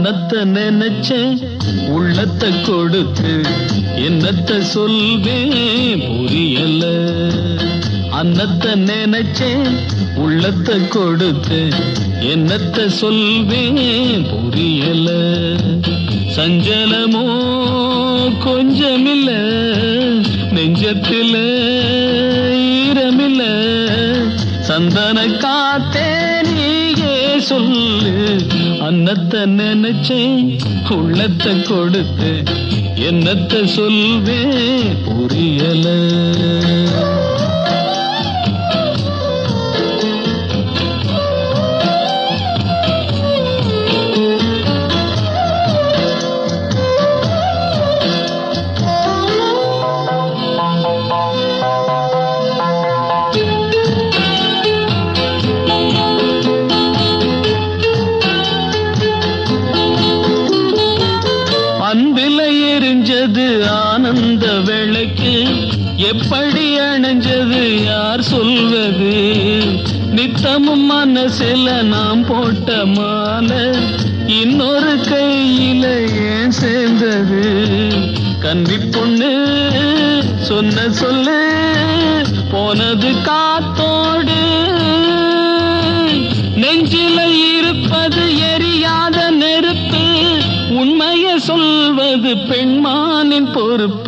அன்னத்தை நினைச்சேன் உள்ளத்தை கொடுத்து என்னத்தை சொல்வேன் புரியல. அன்னத்தை நினைச்சேன் உள்ளத்தை கொடுத்து என்னத்தை சொல்வேன் புரியல. சஞ்சலமோ கொஞ்சமில்ல நெஞ்சத்தில ஈரமில்ல. சந்தன காத்தே நீயே சொல்லு. அன்னத்தை நினைச்சேன் உள்ளத்தை கொடுத்து என்னத்தை சொல்வேன் புரியல. அன்பில எரிஞ்சது ஆனந்த விளக்கு எப்படி அணைஞ்சது யார் சொல்வது. நித்தமும் மனசில நாம் போட்ட மாலை இன்னொரு கையில ஏன் சேர்ந்தது. கன்னி பொண்ணு சொன்ன சொல்லு போனது காத்தோடு. நெஞ்சில இருப்பது எரியாத நெருப்பு. உண்மையை சொல்வது பெண்மானின் பொறுப்பு.